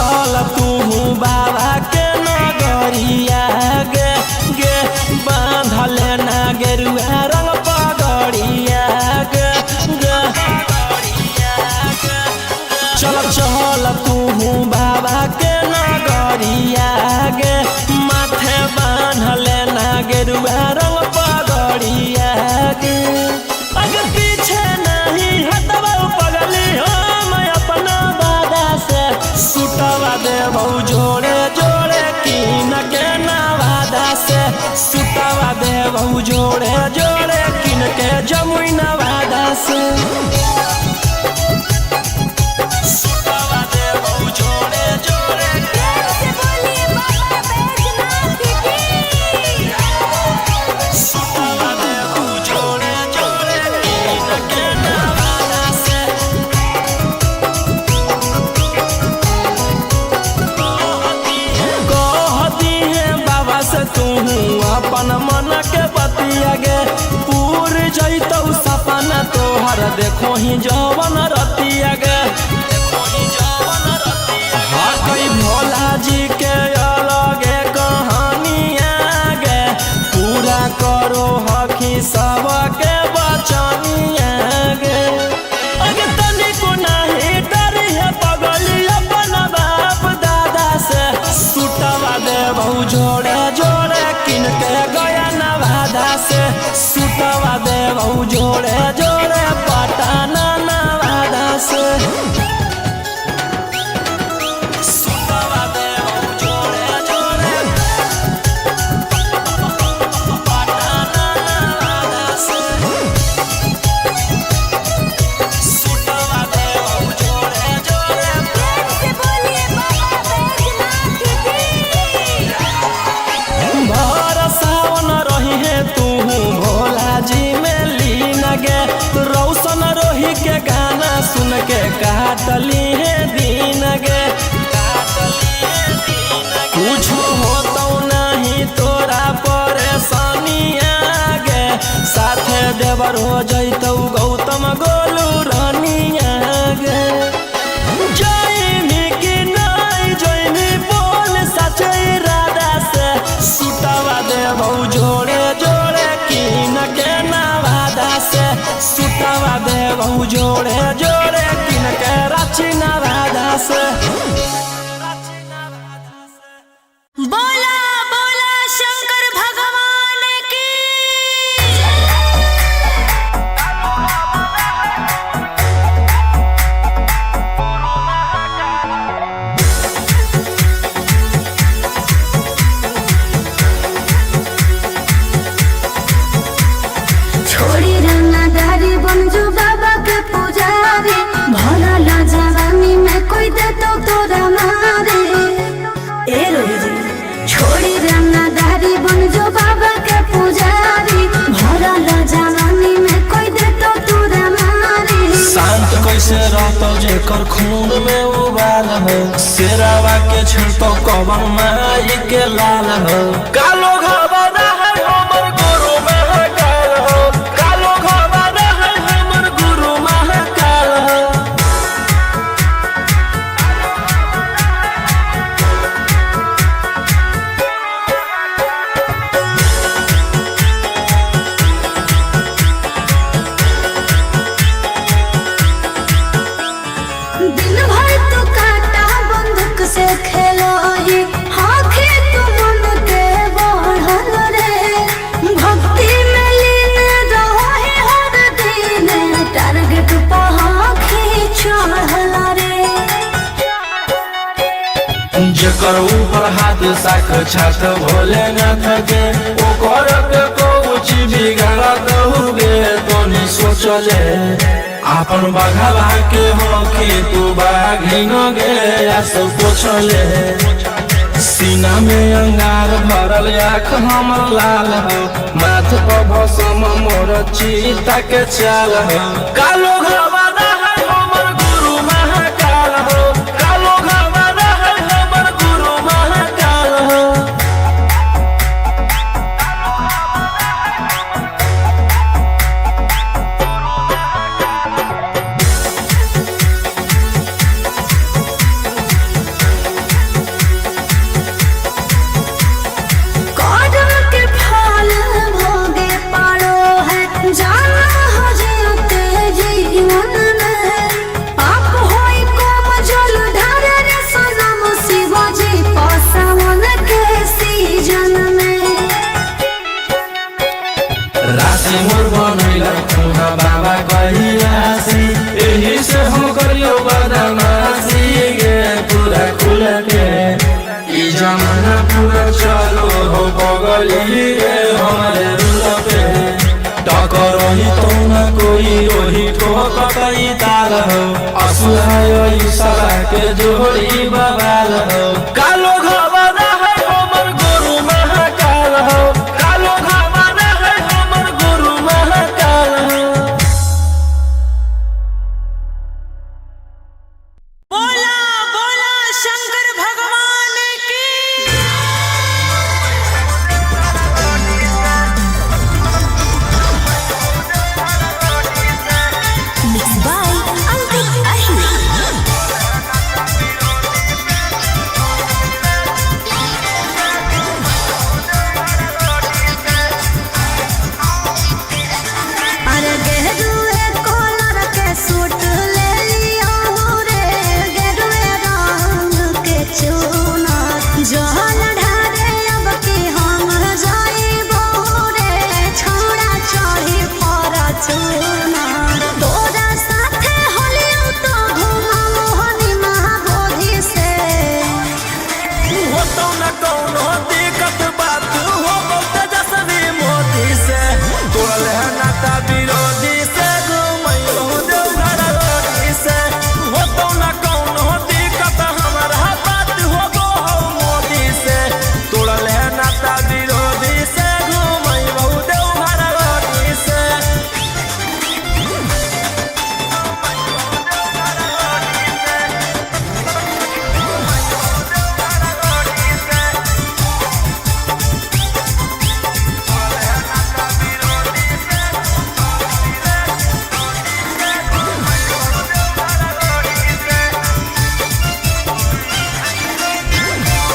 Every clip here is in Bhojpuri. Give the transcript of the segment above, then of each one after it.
चल तू बाबा के नगरिया गे गे बांधल ना गेरुआ रंग पगड़िया गे गे चल चल तू बाबा के नगरिया गे माथे बांधल ना गेरुआ रंग पगड़िया गे अगर पीछे नहीं हटवा पगली हम अपना दादा से सुटवा देबौ जोड़े जोड़े कीन के नवादा से सुटवा देबौ जोड़े जोड़े कीन के जमुई नवादा से सुटवा देबौ जोड़े जोड़े सुटवा देबौ जोड़े जोड़े कीन के नवादा से कहती है बाबा से तू अपन मन के बतिया गे पूर जैतौ सपना तोहर देखो ही जवन रतिया गे हाँ कई भोला जी के अलगे कहानिया गे पूरा करो हकी सबके बचनिया गे अगे तनिको नहीं डरी है पगली अपन बाप दादा से सुटवा देबौ जोड़े जोड़े किन के गया नवादा से सुटवा देबौ जोड़े जोड़े पटना नवादा से सुटवा देबौ जोड़े जोड़े पटना नवादा से सुटवा देबौ जोड़े जोड़े भर सावन रही है तू भोला जी में लीन गे रौशन रोही के गाना सुन के काटली है दीन गे कुछ होतौ नहीं तोरा परेशानिया गे साथे देवर हो जैतौ गौतम गोलू रानिया गे जैनी कि नहीं जैनी बोल सच इरादा से सुटवा देबौ जोड़े जोड़े कीन के नवादा से सुटवा देबौ जोड़े जोड़े कीन के रांची नवादा से बोला बोला शंकर भगवान की छोड़ी रंगदारी बन जो बाबा के पुजारी भला ला जवानी में कोई दे तो तोरा मारे ए रोही जी छोड़ी रंगदारी बन जो बाबा के पुजारी भला ला जवानी में कोई दे तो तोरा मारे शांत कैसे रहतो जेकर खून में उबाल हो शेरावा के छिड़तो कवन माई के लाल हो कालो घबरा है हमर गुरु महाकाल हो कालो घबरा है हमर गुरु महाकाल हो दिन भर तो काटा बंदूक से खेलो ही हाथी तो मन के बढ़ल रे भक्ति में लीन रहो ही हर दिन टारगेट पहाखी चढ़ल रे जेकर ऊपर हाथ साख छात भोलेनाथ के ओकर के कुछ बिगाड़त हुए तो नहीं सोचले आपन बघवा के होखी तू बाघिन गे सब पोछले सीना में अंगार भरल आँख हमर लाल हो माथ पर भसम मोर चीता के चाल हो कालो घबरा है हमर गुरु महाकाल हो कालो घबरा है हमर गुरु महाकाल हो के ई जमाना पूरा चलो हो बगली रे हमारे रूल पे टकरही तो न कोई रोही ठोकई ताल हो असुहाय साला के जोड़ी बवाल हो कालो घबरा है हमर गुरु महाकाल हो कालो घबरा है हमर गुरु महाकाल हो। बोला बोला शंकर भगवान की। Mixed by Ankit Ahiri. अरे गेरुए कलर के सूट ले लिया रे गेरुए रंग के चूना जहल ढारे अब के हम जाइबो रे छोड़ा चढ़ी फॉर्च्यूना तोरा साथे होलियो तो घुमाओ हनी महाबोधि से हो तो न कौनो दिक्कत बात हो तेजस्वी मोदी से तोड़ले नाता विरोधी से घुमैलो देवघर रोडी से हो तो न कौनो दिक्कत हमारा बात हो गो मोदी से तोड़ले नाता विरोधी से घुमैलो देवघर रोडी से।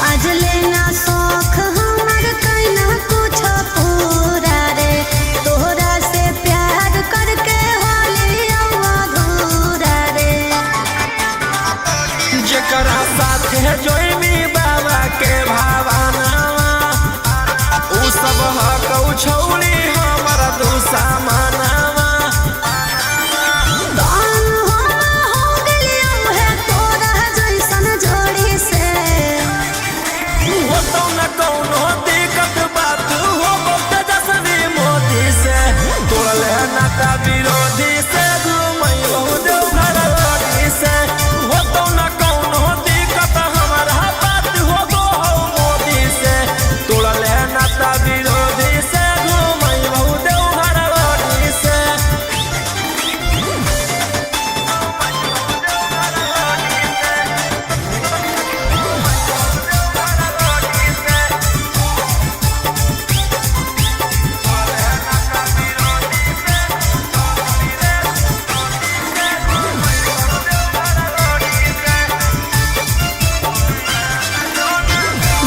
आज लेना शौक हमर कैना कुछ पूरा रे तोहरा से प्यार करके होलिया अधूरा रे जेकरा साथे जोइमी बाबा के भावनावा उ सब हकौ छौली हमर दुश्मनावा दान हो गेलिया है तोरा जैसन जोड़ी से हो तो न कौनो दिक्कत बात हो तेजस्वी मोदी से तोड़ले नाता विरोधी से घुमैलो देवघर रोडी से हो तो न कौनो दिक्कत हमारा बात हो गो मोदी से तोड़ले नाता विरोधी से घुमैलो देवघर रोडी से।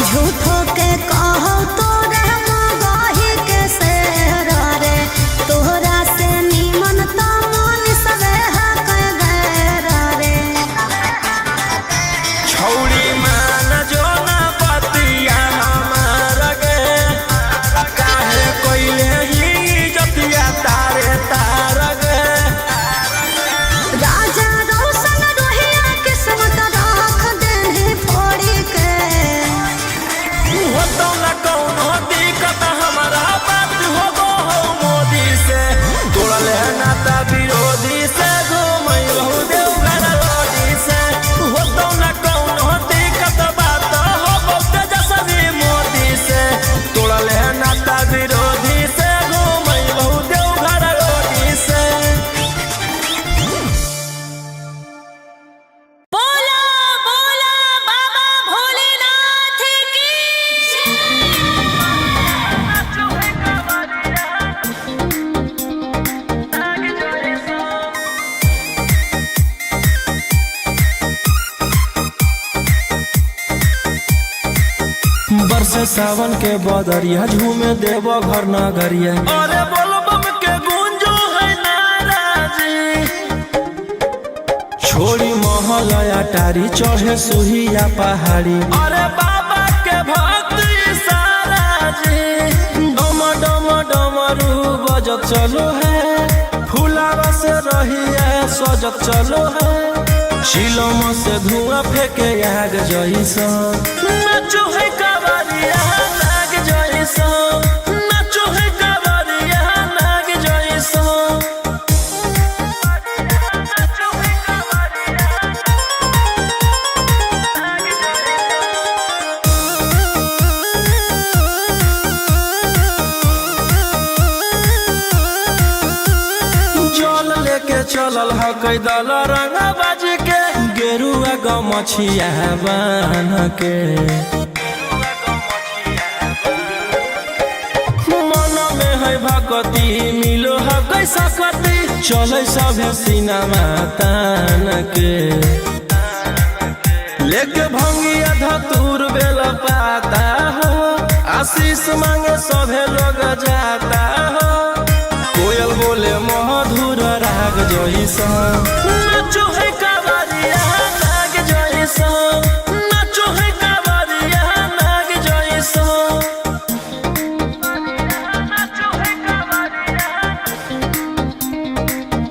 झूठो के कहो तोरा मगही के सेहरा रे तोहरा से निमन तो मन सबे हक गैरा रे छौड़ी मान जो ना पतिया हमार गे काहे कोइले ही जतिया तारे तार गे राजा रोशन रोहिया किस्मत राख देने फोड़ी के हो तो न कौनो दिक्कत हमारा बात हो गो मोदी से तोड़ले नाता विरोधी से घुमैलो देवघर रोडी से हो तो न कौनो दिक्कत बात हो गो तेजस्वी मोदी से तोड़ले नाता विरोधी से घुमैलो देवघर रोडी से। बोला बोला बाबा भोलेनाथ की। बरसे सावन के बदरिया झूमे देव घर नगरिया अरे बोलो बम के गूंजो है नाराजी छोड़ी महल अटारी चढ़े सुहिया पहाड़ी अरे बाबा के भक्ति सारा जी डम डम डमरू बजत चलो है फूलावा से रही है सजत चलो है चिलम से धुआं फेंके आग जैसा नाचो है कवरिया नाग जैसा नाचो है कवरिया नाग जैसा जल लेके चलल ह कैदल रंग बाज के गेरुआ गमछिया बान के मन में है भगती मिलो है कैसा कती चले सभे सीनामा तान के लेके भंगिया धतूर बेल पाता हो आशीष मांगे सभे लोग जाता हो कोयल बोले मधुर राग जैसा नाचो है कवरिया नाग जैसा नाचो है कवरिया नाग जैसा नाचो है कवरिया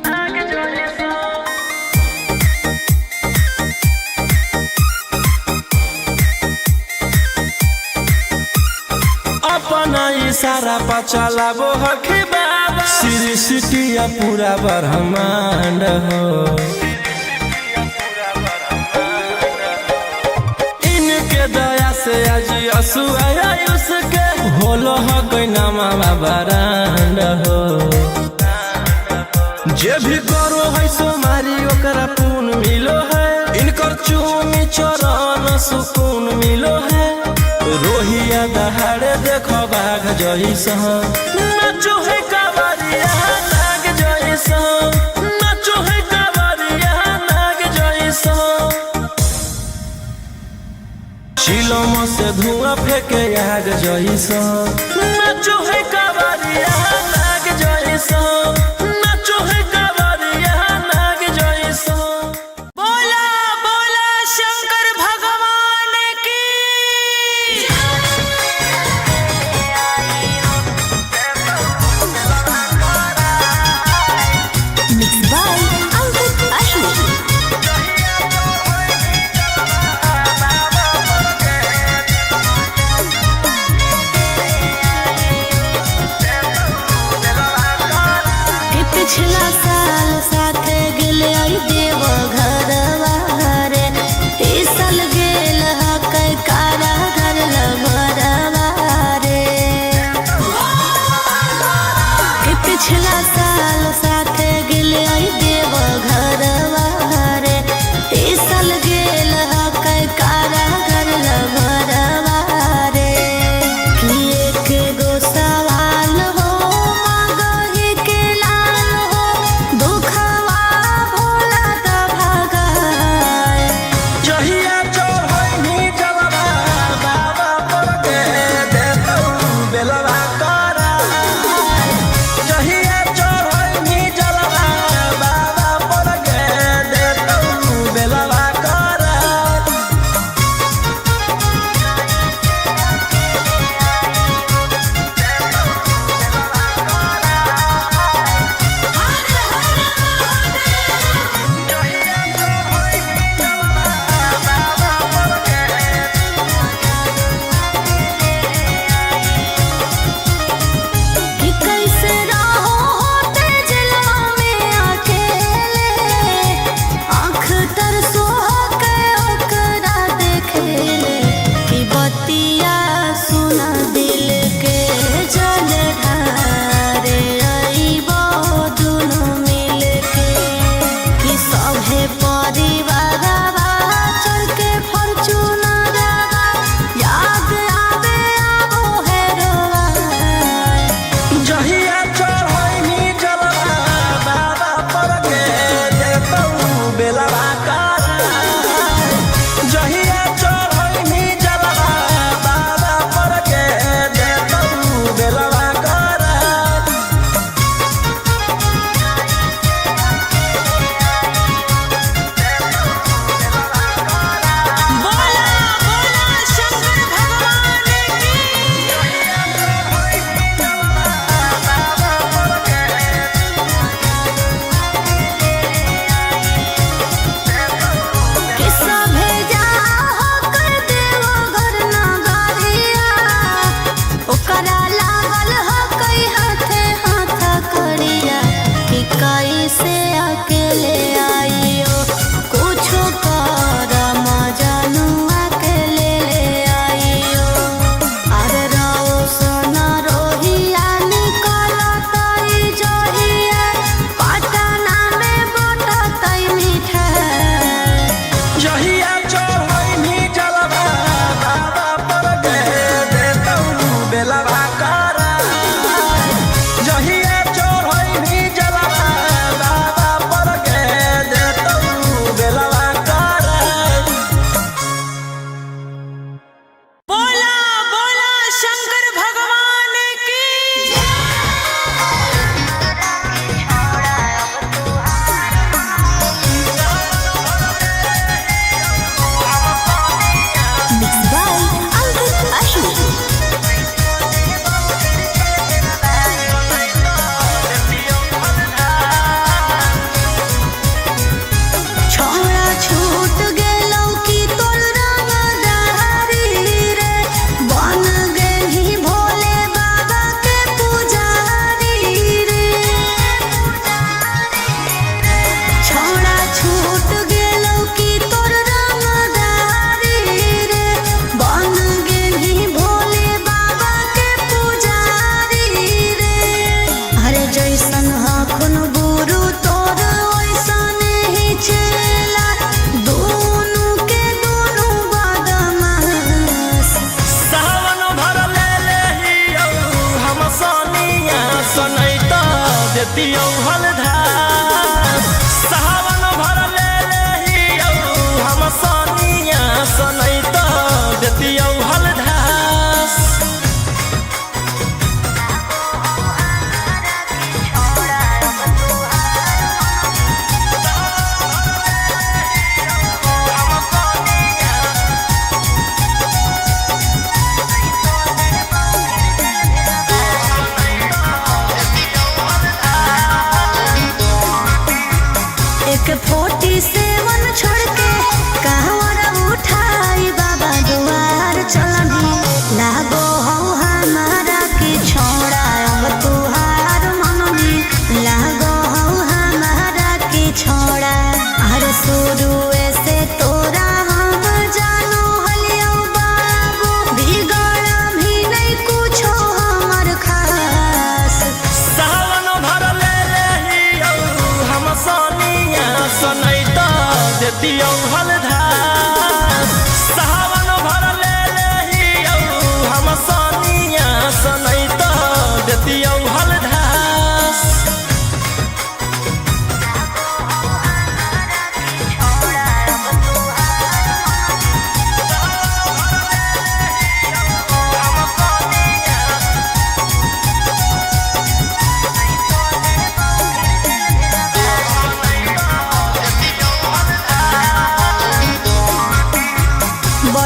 नाग जैसा अपना इशारा पर चलाबो हखी बाबा श्री सिटिया पूरा ब्रह्मांड हो इनके दया से आज असु आयुष के होलो हो कोई नामा बरांड हो जे भी करो है सोमारी ओकरा पून मिलो है इनकर चूमी चरण सुकून मिलो है रोहिया दहाड़े देखो बाघ जैसा नाचो है कवरिया नाग जैसा नाचो है कवरिया नाग जैसा चिलम से धुआं फेंके आग जैसा नाचो है कवरिया नाग जैसा नाचो है कवरिया नाग जैसा बोला बोला शंकर भगवान की Mixed by Ankit Ashmi.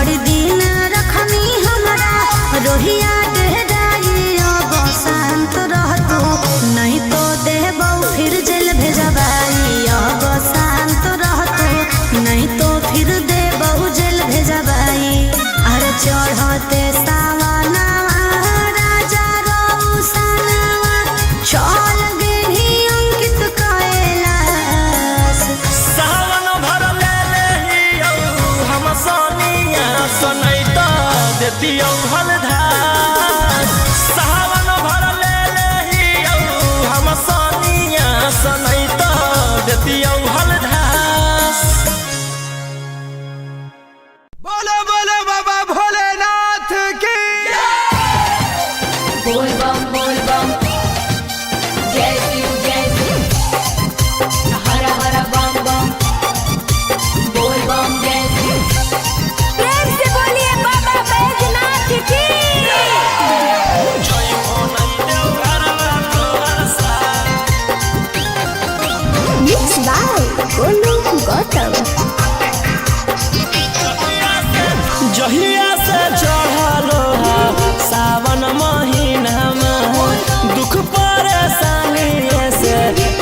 बड़ी दिन रखनी हमरा रोहिया डेराई अब शांत रह तू नहीं तो देबौ फिर जेल भेजबाई अब शांत रह तू नहीं तो फिर देबौ जेल भेजबाई अरे चढ़ते सावना राजा रौसनवा चल गेली अंकित कैलाश सावन भर ले लेहियो हम सोनिया सनैता देतियो हलधार सावन भर ले लेहियो हम सोनिया सनैता देतियो हलधार। बोलो बोलो बाबा भोलेनाथ की बोल बम जय शिव हर हर बम बम बोल बम जय शिव प्रेम से बोलिए बाबा बैजनाथ की जय हो नहीं देव घरवा तोहर साथ मिक्स बाय गोलू गौतम जहिया से चढ़लो सावन महीना में दुख परेशानी से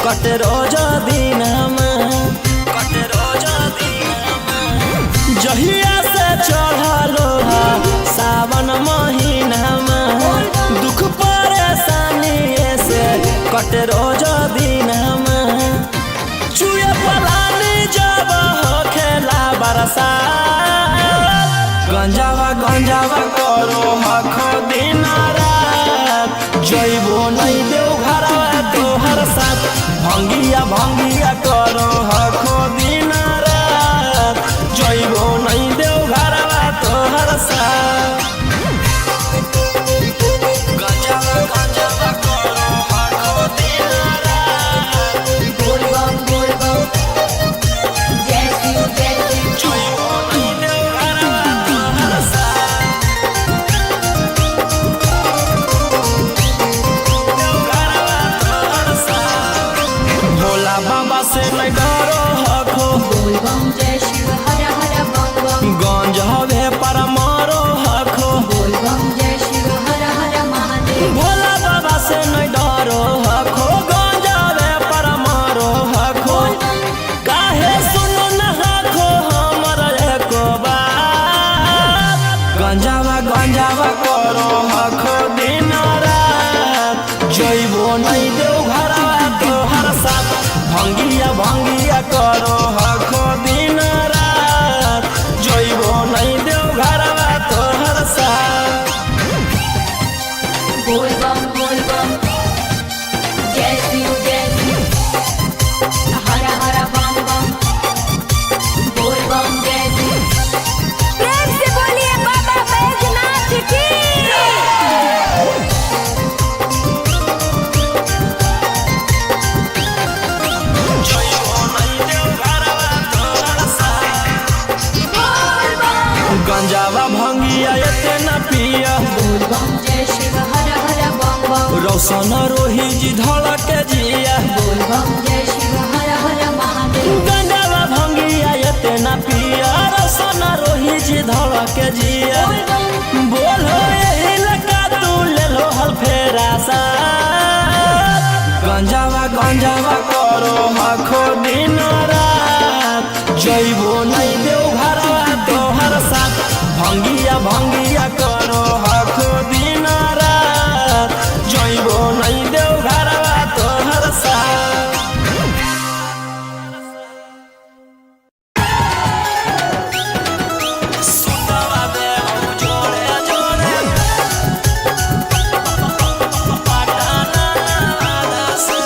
कट रोज दिन जहिया से चढ़लो सावन महीना में दुख परेशानी से कट रोज दिन चुए पलानी जब हो खेला बरसा गंजावा करो हखो दिन रात जइबो नहीं देव घरवा तोहर साथ भंगिया करो हखो दिन रात जइबो नहीं देव घरवा तोहर साथ गंजावा करो हखो दिन रात बोल बम जय शिव जइबो नहीं देव घरवा तोहर साथ भोला बाबा से नहीं डरो हखो बोल बम जय शिव हर हर बम बम गंज हवे पर मारो हखो बोल बम जय शिव हर हर महादेव भोला बाबा से नहीं डरो हखो गंज हवे पर मारो हखो काहे सुनो न हखो हमर एको बात गंजावा करो हखो दिन रात जइबो नहीं देव घरवा तोहर साथ भंगिया करो हखो दिन रात जइबो नहीं देव घरवा तोहर साथ बोल बम जय शिव हर हर बम बम बोल बम जय शिव प्रेम से बोलिए बाबा बैजनाथ की जइबो नहीं देव घरवा तोहर साथ गंजावा भंगिया एते न पिया बोल बम जय शिव हर हर बम बम रौशन रोही जी धड़क जिया बोल बम जय शिव हर हर महादेव गंजावा भंगिया एते न पिया रौशन रोही जी धड़क जिया बोलो यही लगा तू ले लो हल फेरा सा गंजावा करो हखो दिन रात जइबो नहीं देव घरवा तोहर साथ भंगिया करो हखो दिन रात जइबो नहीं देव घरवा तोहर साथ सुतवा दे जोड़े जोड़े पटाना से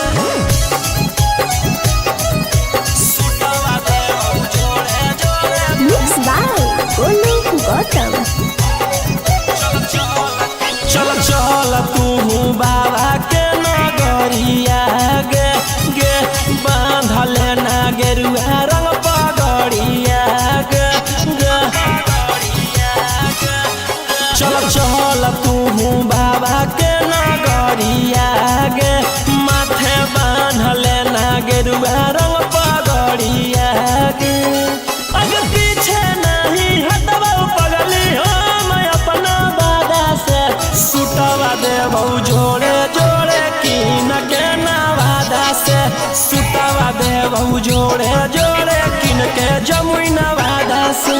सुतवा दे जोड़े जोड़े मिक्स बाय गोलू गौतम चल तू बाबा के नगरिया गे बांधल ना गेरुआ रंग पगड़िया चल तू बाबा के नगरिया गे माथे बांधल ना गेरुआ रंग पगड़िया गे अगर पीछे नहीं हटवा पगल जमुई नवादा से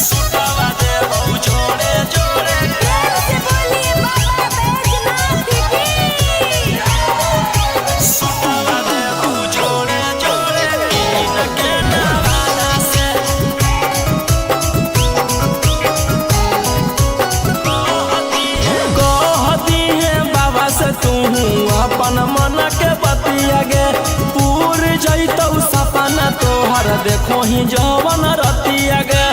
सुतवा देबो जोड़े जोड़े सुतवा देबो जोड़े जोड़े कीन के नवादा से कहती है बाबा से तू अपन मन के बतिया गे पूर जैतौ सपना तोहर देखो ही जवन रतिया गे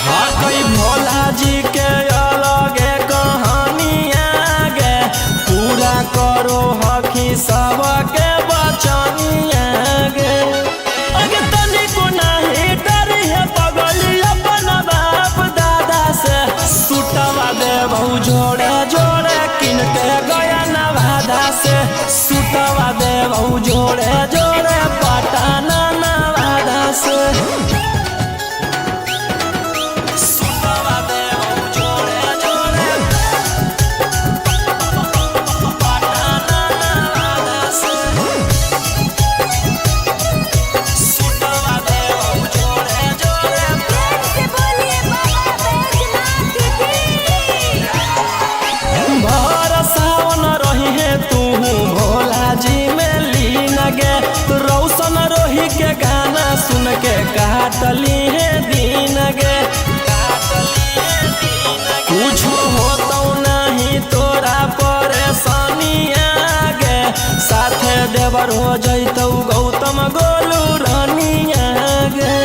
हाँ कई भोला जी के अलगे कहानिया गे पूरा करो हकी सबके बचनिया गे अगे तनिको नाही डरी है पगली अपन बाप दादा से सुतवा देबो जोड़े जोड़े किन के गया नवादा से सुतवा देबो जोड़े जोड़े पटना नवादा से सुतवा देबो जोड़े जोड़े पटना नवादा से सुतवा देबो जोड़े जोड़े भरसावन रही है तू भोला जी में लीन गे रौशन रोही के गाना सुन के काटली है दीन गे कुछ होतो नहीं तोरा परेशानिया गे साथे देवर हो जैतौ गौतम गोलू रानिया गे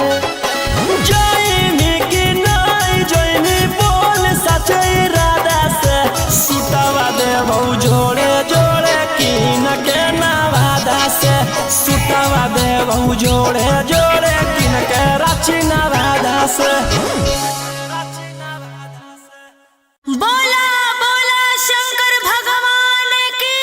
जयमी की नहीं जयमी बोल सचे राधा से सुतवा देबो जोड़े जोड़े कीन के नवादा से सुतवा देबो जोड़े जोड़े कीन के रांची नवादा से बोला बोला शंकर भगवान की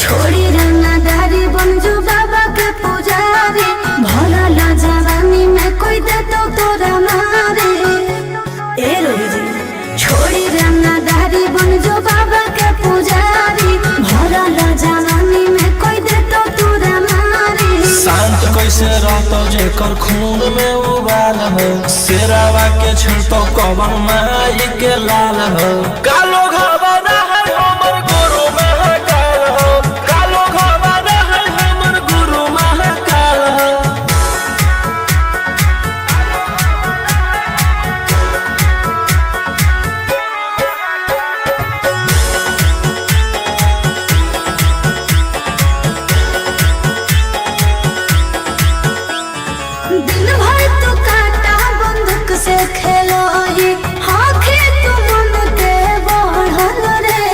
छोड़ी रंगदारी बन जो बाबा के पुजारी भला ला जवानी में कोई दे तो तोरा मारे ए रोही जी छोड़ी रंगदारी बन जो बाबा के पुजारी भला ला जवानी में कोई दे तो तोरा मारे शांत कैसे रहतो जेकर खून में उबाल हो शेरावा के छिड़तो कवन माई के लाल हो कालो घबरा है हमर गुरु महाकाल हो कालो घबरा है हमर गुरु महाकाल हो दिन भर तो काटा बंदूक से खेलो ही आँखें तो मन के बढ़ल रे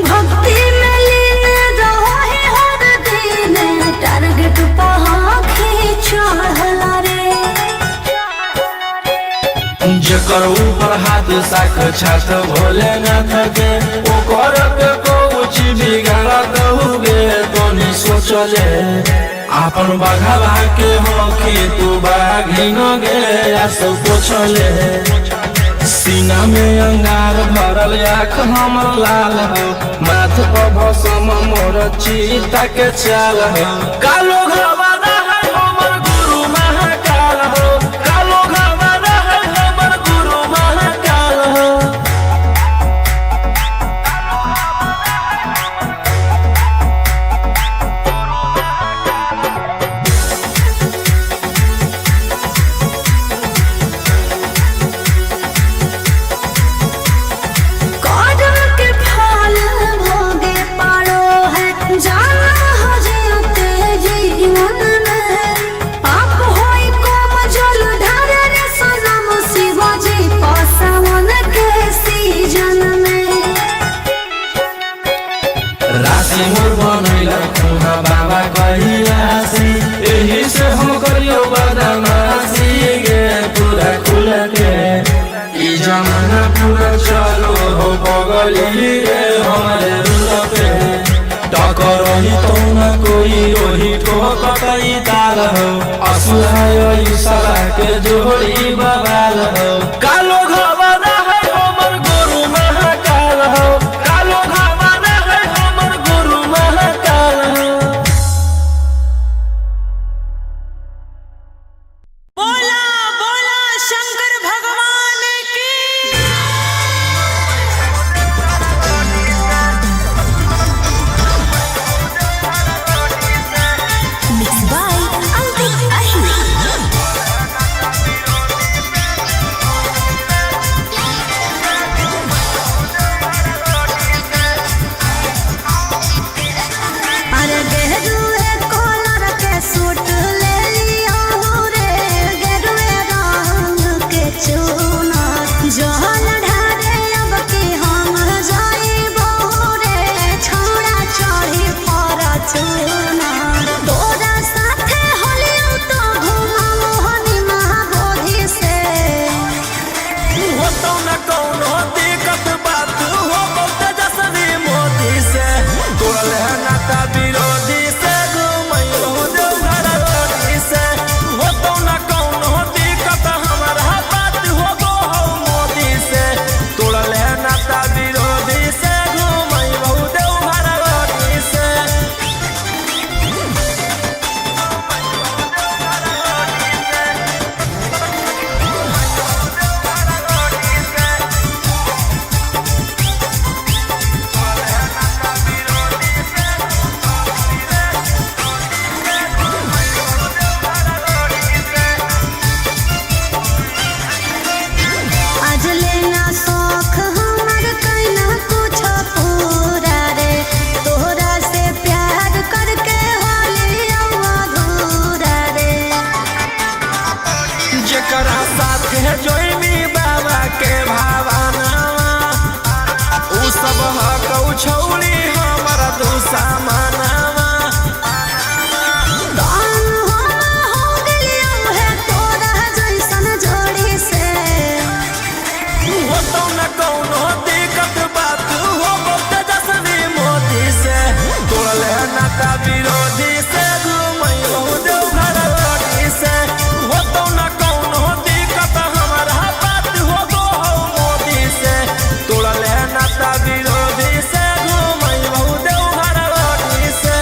भक्ति में लीन रहो ही हर दिन टारगेट पर आँखें चढ़ल रे जेकर ऊपर हाथ साक्षात भोलेनाथ के ओकर के कुछ बिगाड़त हुए तोनी सोचले आपन बघावा के होखी तू बाघी न गे आ सब पोछले सीना में अंगार भरल आँख हमर लाल हो माथ पर भसम मोर चीता के चाल हो कालो घबरा है हमर गुरु महाकाल हो कालो घबरा है हमर गुरु महाकाल हो कदम के फल भोगे पारो है जाना हो जीते जीवन हो असुहाय साला के जोड़ी बवाल हो कालो घावाना है हमर गुरु महाकाल हो कालो घावाना है हमर गुरु महाकाल हो। बोला बोला शंकर भगवान की। Mixed by Antik Ahli. अरे गेरुए कलर के सूट ले लिया रे गेरुए रंग के चूना जहल ढारे अब की हम जाइबो रे छोड़ा चढ़ी पर चूना तोरा साथे होलियो तो घुमाओ हनी महाबोधि से हो तो न कौनो दिक्कत बात हो बहुत जसरी मोदी से तोड़ल है नाता विरोधी से घूमई बहुत घर रोटी से हो तो न कौनो दिक्कत हमारा बात हो गो हो मोदी से तोड़ल है नाता विरोधी से घूमई बहुत घर रोटी से। आज लेना शौक हमर कैना कुछ पूरा रे तोहरा से प्यार करके होलियो अधूरा रे जकरा साथ है जोइमी बाबा के भावना उ सब हकौ छौली हमर दुश्मनवा दान हो गेलियो है तोरा जैसन जोड़ी से हो तो न कौनो दिक्कत बात हो बहुत जसरी मोदी से तोड़ल है नाता विरोधी से घूमई बहुत घर रोटी से हो तो न कौनो दिक्कत हमारा बात हो गो हो मोदी से तोड़ल है नाता विरोधी से घूमई बहुत घर रोटी से।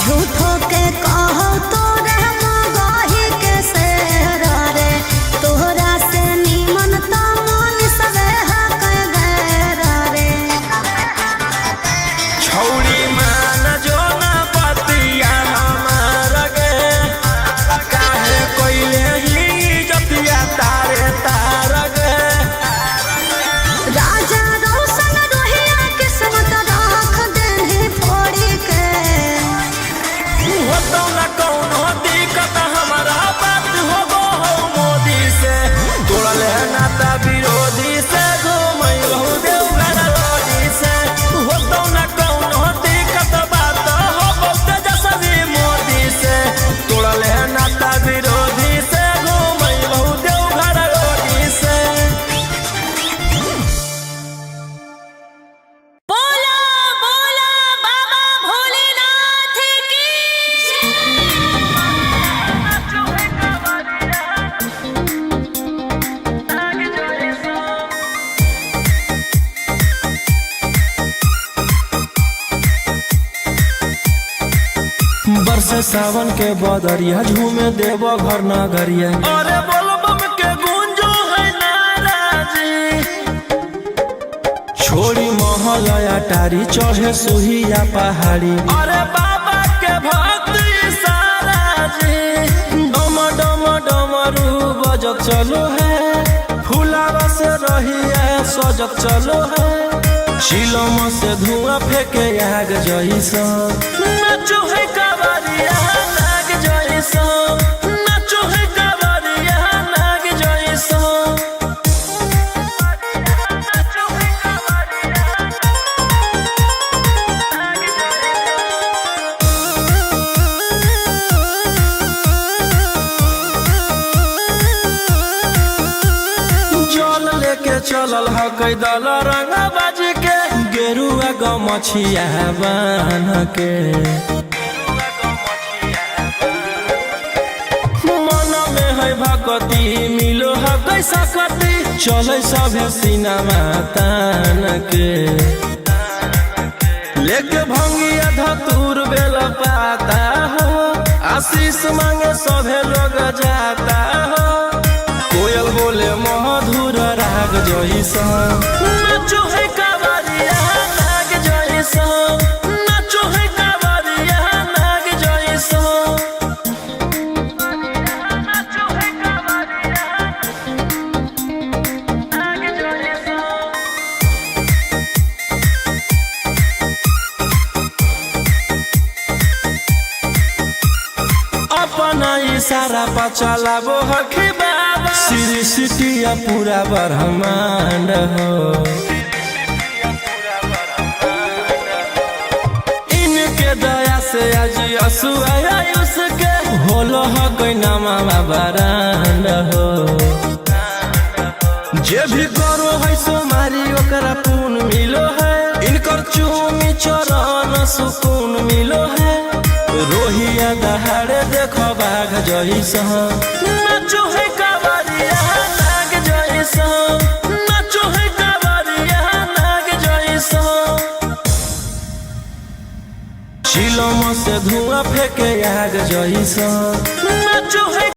झूठो के कहो तोरा मगही के शेर रे तोहरा से निमन तो मन सबे हक गैर रे छौड़ी मान जो ना पतिया हमार गे काहे कोइले ही जतिया तारे तार गे राजा रोशन रोहिया किस्मत राख देने फोड़ी के हो तो न कौनो दिक्कत हमारा बात हो गो हो मोदी से तोड़ल है नाता विरोधी से घूमई बहुत घर रोटी से हो तो न कौनो दिक्कत बात हो बहुत जसरी मोदी से तोड़ल है नाता विरोधी से घूमई बहुत घर रोटी से। बोला बोला बाबा भोलेनाथ की। बरसे सावन के बदरिया झूमे देवो घर नगरिया अरे बोलबम के गूंजो है नाराजी छोड़ी महलया टारी चढ़े सुहिया पहाड़ी अरे बाबा के भक्त सारा जी डम डम डमरू बजत चलो है फुलावा से रहिया सजत चलो है शिलम से धुआं फेंके आग जैसा नाचो है कावरिया नाग जैसा नाचो है कावरिया नाग जैसा नाचो है कैदल रंग बाज के गेरुआ गमछिया बान के मन में है भक्ति मिलो है कैसा कति चले सभे सिनेमा तान के लेके भंगिया धतूर बेल पाता हो आशीष मांगे सभे लोग जाता हो कोयल बोले मधुर राग जैसा नाचो है कावरिया नाग जैसा नाचो है कावरिया नाग जैसा नाचो है कावरिया नाग जैसा अपना इशारा पर चलाबो हखी बाबा श्री सिटिया पूरा ब्रह्मांड हो इनके दया से आज असुआ उसके होलो हो कोई नामा बरांड हो जे भी करो है सोमारी ओकरा पून मिलो है इनकर चूमी चरण सुकून मिलो है रोहिया दहाड़े देखो बाघ जैसा नाचो है कावरिया नाग जैसा नाचो है कावरिया नाग जैसा चिलम से धुआं फेंके आग जैसा नाचो है